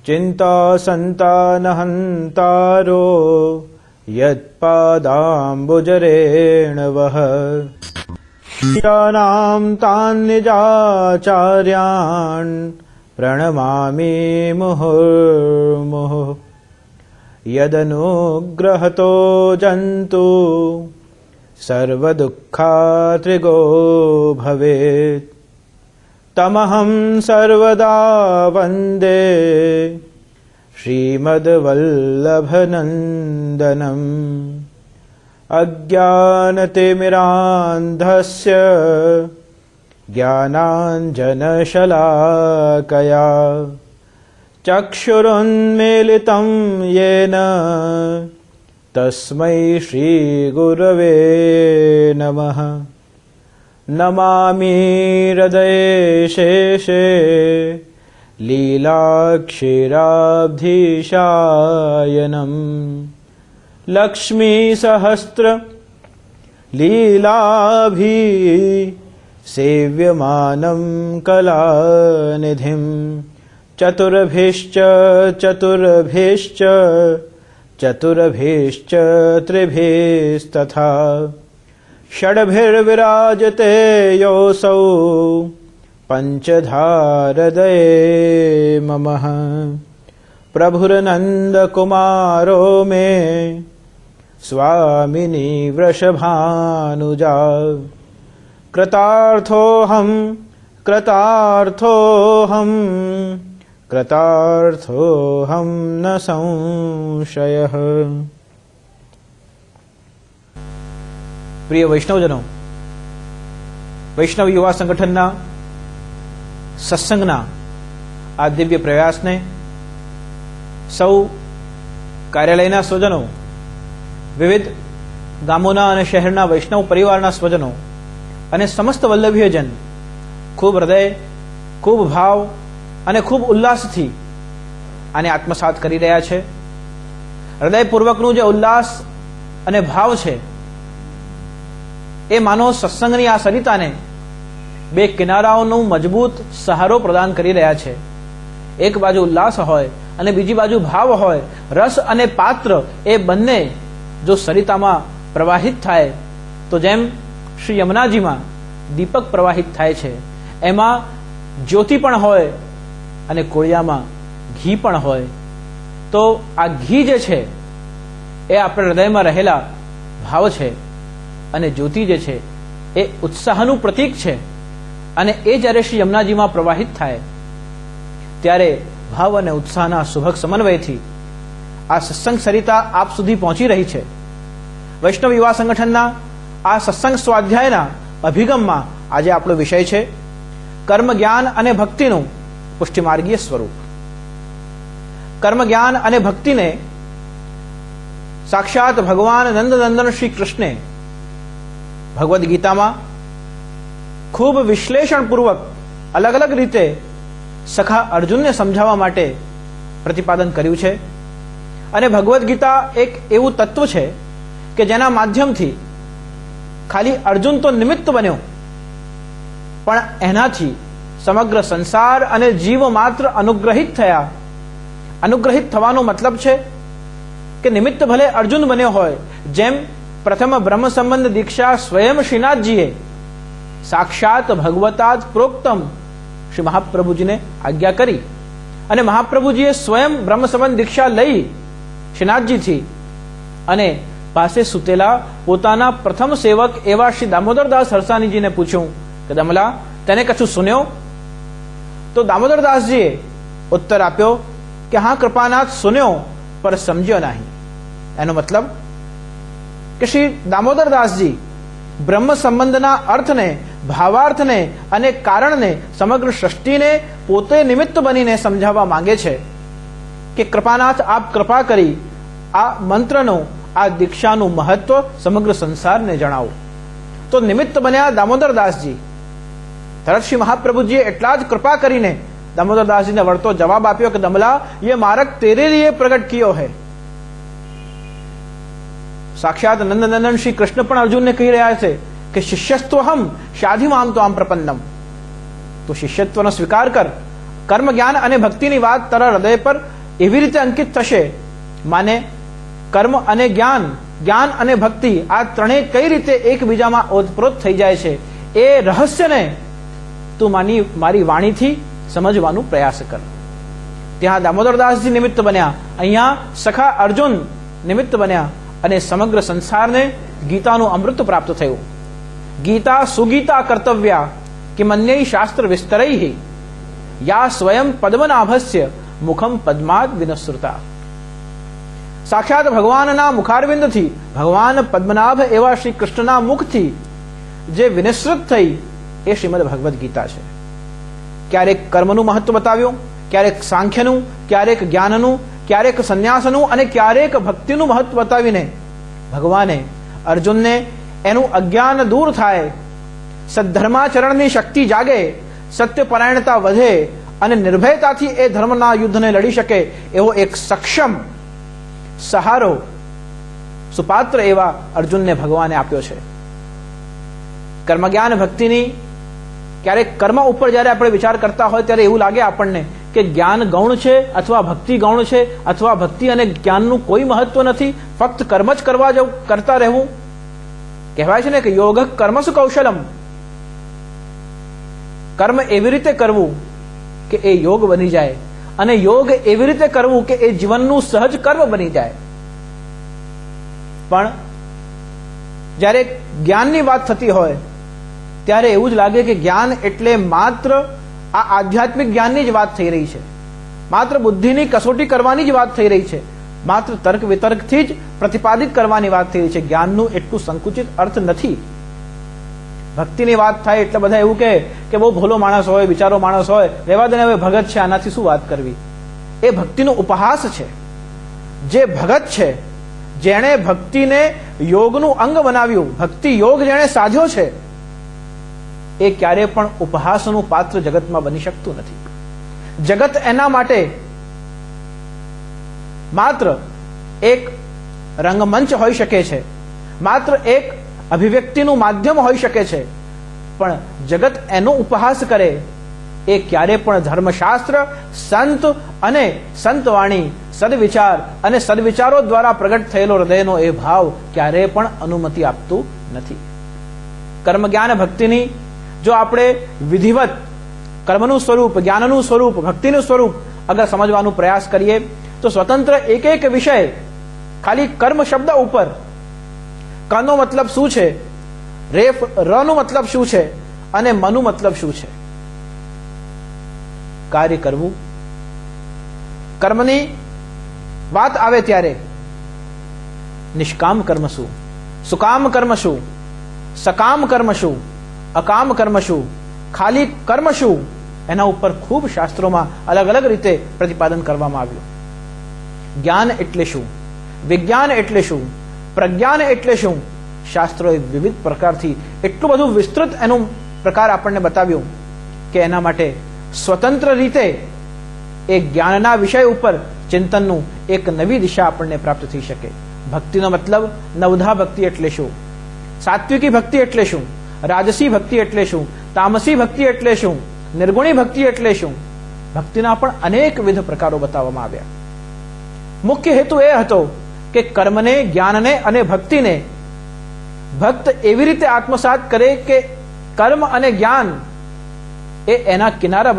चिंता संतानहंतारो यत्पादाम्बुजरेणवः नाम तान्निजाचार्यान् प्रणमामि मुहुर्मुहुः यदनुग्रहतो जन्तु सर्वदुःखात्रिगो भवेत् तमहं सर्वदा वन्दे श्रीमद्वल्लभनन्दनम् अज्ञानतिमिरान्धस्य ज्ञानाञ्जनशलाकया चक्षुरुन्मीलितं येन तस्मै श्रीगुरवे नमः। नमामि हृदये शेषे लीलाक्षीराब्धिशायनम् लक्ष्मीसहस्र लीलाभि सेव्यमानं कलानिधिं चतुर्भिश्च त्रिभिस्तथा षड्भिर्विराजते योऽसौ पञ्चधारदये ममः प्रभुर्नन्दकुमारो मे स्वामिनी वृषभानुजा कृतार्थोऽहं न संशयः। પ્રિય વૈષ્ણવજનો, વૈષ્ણવ યુવા સંગઠનના સત્સંગના આ દિવ્ય પ્રયાસને સૌ કાર્યાલયના સ્વજનો, વિવિધ ગામોના અને શહેરના વૈષ્ણવ પરિવારના સ્વજનો અને સમસ્ત વલ્લભીયજન ખૂબ હૃદય, ખૂબ ભાવ અને ખૂબ ઉલ્લાસથી આને આત્મસાત કરી રહ્યા છે. હૃદયપૂર્વકનું જે ઉલ્લાસ અને ભાવ છે એ માનો સત્સંગની આ સરિતાને બે કિનારાઓનો મજબૂત સહારો પ્રદાન કરી રહ્યા છે. એક બાજુ ઉલ્લાસ હોય અને બીજી બાજુ ભાવ હોય. રસ અને પાત્ર એ બંને જો સરિતામાં પ્રવાહિત થાય તો જેમ શ્રી યમુનાજીમાં દીપક પ્રવાહિત થાય છે એમાં જ્યોતિ પણ હોય અને કોળિયામાં ઘી પણ હોય. તો આ ઘી જે છે એ આપણા હૃદયમાં રહેલા ભાવ છે અને જ્યોતિ જે છે એ ઉત્સાહનું પ્રતીક છે. અને એ જ્યારે શ્રી યમુનાજીમાં પ્રવાહિત થાય ત્યારે ભાવ અને ઉત્સાહના સુભગ સમન્વયથી આ સત્સંગ સરિતા આપ સુધી પહોંચી રહી છે. વૈષ્ણવ યુવા સંગઠનના આ સત્સંગ સ્વાધ્યાયના અભિગમમાં આજે આપણો વિષય છે કર્મ જ્ઞાન અને ભક્તિનું પુષ્ટિમાર્ગીય સ્વરૂપ. કર્મ જ્ઞાન અને ભક્તિને સાક્ષાત ભગવાન નંદનંદન શ્રી કૃષ્ણે ભગવદ્ ગીતામાં ખૂબ વિશ્લેષણપૂર્વક અલગ અલગ રીતે સખા અર્જુનને સમજાવવા માટે પ્રતિપાદન કર્યું છે. અને ભગવદ્ ગીતા એક એવું તત્વ છે કે જેના માધ્યમથી ખાલી અર્જુન તો નિમિત્ત બન્યો, પણ એનાથી સમગ્ર સંસાર અને જીવ માત્ર અનુગ્રહિત થયા. અનુગ્રહિત થવાનો મતલબ છે કે નિમિત્ત ભલે અર્જુન બન્યો હોય, જેમ પ્રથમ બ્રહ્મ સંબંધ દીક્ષા સ્વયં શ્રીનાથજીએ સાક્ષાત ભગવતાદ પ્રોક્તમ શ્રી મહાપ્રભુજીને આજ્ઞા કરી અને મહાપ્રભુજીએ સ્વયં બ્રહ્મ સંબંધ દીક્ષા લઈ શ્રીનાથજીથી અને પાસે સૂતેલા પોતાના પ્રથમ સેવક એવા શ્રી દામોદરદાસ હરસાણીજીને પૂછ્યું કે દમલા તેને કશું સુન્યો? તો દામોદરદાસજીએ ઉત્તર આપ્યો કે હા કૃપાનાથ, સુન્યો પર સમજ્યો નહીં. એનો મતલબ કે શ્રી દામોદરદાસજી બ્રહ્મ સંબંધના અર્થને, ભાવાર્થને અને કારણને, સમગ્ર સૃષ્ટિને પોતે નિમિત્ત બનીને સમજાવવા માંગે છે કે કૃપાનાથ આપ કૃપા કરી આ મંત્રનું, આ દીક્ષાનું મહત્વ સમગ્ર સંસારને જણાવો. તો નિમિત્ત બન્યા દામોદરદાસજી. તરત શ્રી મહાપ્રભુજીએ એટલા જ કૃપા કરીને દામોદરદાસજીને વળતો જવાબ આપ્યો કે દમલા, ये मार्ग तेरे लिए प्रकट कियो है. સાક્ષાત નંદનંદન શ્રી કૃષ્ણ પણ અર્જુનને કહી રહ્યા છે કે શિષ્યસ્ત્વહમ શાધિમામ તો આમ પ્રપન્નમ. તો શિષ્યત્વનો સ્વીકાર કર. કર્મ જ્ઞાન અને ભક્તિની વાત તારા હૃદય પર એવી રીતે અંકિત થશે માને કર્મ અને જ્ઞાન, જ્ઞાન અને ભક્તિ આ ત્રણેય કઈ રીતે એકબીજામાં ઓતપ્રોત થઈ જાય છે એ રહસ્યને તું મારી વાણીથી સમજવાનો પ્રયાસ કર. ત્યાં દામોદરદાસજી નિમિત્ત બન્યા, અહીંયા સખા અર્જુન નિમિત્ત બન્યા અને સમગ્ર સંસારને ગીતાનું અમૃત પ્રાપ્ત થયું. ગીતા સુગીતા કર્તવ્યા કિમન્યૈ શાસ્ત્ર વિસ્તરૈ યા સ્વયં પદ્મનાભસ્ય મુખમ પદ્માદ વિનસૃતા. સાક્ષાત ભગવાનના મુખારવિંદથી, ભગવાન પદ્મનાભ એવા શ્રી કૃષ્ણના મુખથી જે વિનિસૃત થઈ એ શ્રીમદ ભગવદ્ ગીતા છે. ક્યારેક કર્મનું મહત્વ બતાવ્યું, ક્યારેક સાંખ્યનું, ક્યારેક જ્ઞાનનું, ક્યારેક સંન્યાસનું અને ક્યારેક ભક્તિનું મહત્વ બતાવીને ભગવાને અર્જુનને એનું અજ્ઞાન દૂર થાય, સદ્ધર્માચરણની શક્તિ જાગે, સત્યપરાયણતા વધે અને નિર્ભયતાથી એ ધર્મના યુદ્ધને લડી શકે એવો એક સક્ષમ સહારો સુપાત્ર એવા અર્જુનને ભગવાને આપ્યો છે. કર્મજ્ઞાન ભક્તિની ક્યારેક કર્મ ઉપર જ્યારે આપણે વિચાર કરતા હોય ત્યારે એવું લાગે આપણને કે જ્ઞાન ગૌણ છે અથવા ભક્તિ ગૌણ છે અથવા ભક્તિ અને જ્ઞાનનું કોઈ મહત્વ નથી, ફક્ત કર્મ જ કરતા રહેવું. કહેવાય છે ને કે યોગ કર્મસુ કૌશલમ, કર્મ એવી રીતે કરવું કે એ યોગ બની જાય અને યોગ એવી રીતે કરવું કે એ જીવનનું સહજ કર્મ બની જાય. પણ જ્યારે જ્ઞાનની વાત થતી હોય ત્યારે એવું જ લાગે કે જ્ઞાન એટલે માત્ર આ આધ્યાત્મિક જ્ઞાનની જ વાત થઈ રહી છે, માત્ર બુદ્ધિની કસોટી કરવાની જ વાત થઈ રહી છે, માત્ર તર્ક વિતર્કથી જ પ્રતિપાદિત કરવાની વાત થઈ રહી છે. જ્ઞાનનું એટલું સંકુચિત અર્થ નથી. ભક્તિની વાત થાય એટલે બધા એવું કે બહુ ભોલો માણસ હોય, બિચારો માણસ હોય, રહેવા દે ને, હવે ભગત છે, આનાથી શું વાત કરવી. એ ભક્તિનો ઉપહાસ છે. જે ભગત છે, જેણે ભક્તિને યોગનું અંગ બનાવ્યું, ભક્તિ યોગ જેણે સાધ્યો છે, એ ક્યારે પણ ઉપહાસનું પાત્ર જગતમાં બની શકતું નથી. જગત એના માટે માત્ર એક રંગમંચ હોઈ શકે છે, માત્ર એક અભિવ્યક્તિનું માધ્યમ હોઈ શકે છે, પણ જગત એનો ઉપહાસ કરે એ ક્યારે પણ ધર્મશાસ્ત્ર, સંત અને સંતવાણી, સદવિચાર અને સદવિચારો દ્વારા પ્રગટ થયેલો હૃદયનો એ ભાવ ક્યારે પણ અનુમતિ આપતું નથી. કર્મ જ્ઞાન ભક્તિની જો આપણે વિધિવત કર્મનું સ્વરૂપ, જ્ઞાનનું સ્વરૂપ, ભક્તિનું સ્વરૂપ અગર સમજવાનો પ્રયાસ કરીએ તો સ્વતંત્ર એક એક વિષય ખાલી કર્મ શબ્દ ઉપર કનો મતલબ શું છે, રનો મતલબ શું છે અને મનું મતલબ શું છે. કાર્ય કરવું, કર્મની વાત આવે ત્યારે નિષ્કામ કર્મ શું, સુકામ કર્મ શું, સકામ કર્મ શું, અકામ કર્મ શું, ખાલી કર્મ શું, એના ઉપર ખૂબ શાસ્ત્રોમાં અલગ અલગ રીતે પ્રતિપાદન કરવામાં આવ્યું. જ્ઞાન એટલે શું, વિજ્ઞાન એટલે શું, પ્રજ્ઞાન એટલે શું, શાસ્ત્રોએ વિવિધ પ્રકારથી એટલું બધું વિસ્તૃત એનું પ્રકાર આપણને બતાવ્યું કે એના માટે સ્વતંત્ર રીતે એ જ્ઞાનના વિષય ઉપર ચિંતનનું એક નવી દિશા આપણને પ્રાપ્ત થઈ શકે. ભક્તિનો મતલબ નવધા ભક્તિ એટલે શું, સાત્વિકી ભક્તિ એટલે શું, રાજસી ભક્તિ એટલે શું, તામસી ભક્તિ એટલે શું, નિર્ગુણી ભક્તિ એટલે શું. ભક્તિના પણ અનેકવિધ પ્રકારો બતાવવામાં આવ્યા. મુખ્ય હેતુ એ હતો કે કર્મને, જ્ઞાનને અને ભક્તિને ભક્ત એવી રીતે આત્મસાત કરે કે કર્મ અને જ્ઞાન એ એના કિનારા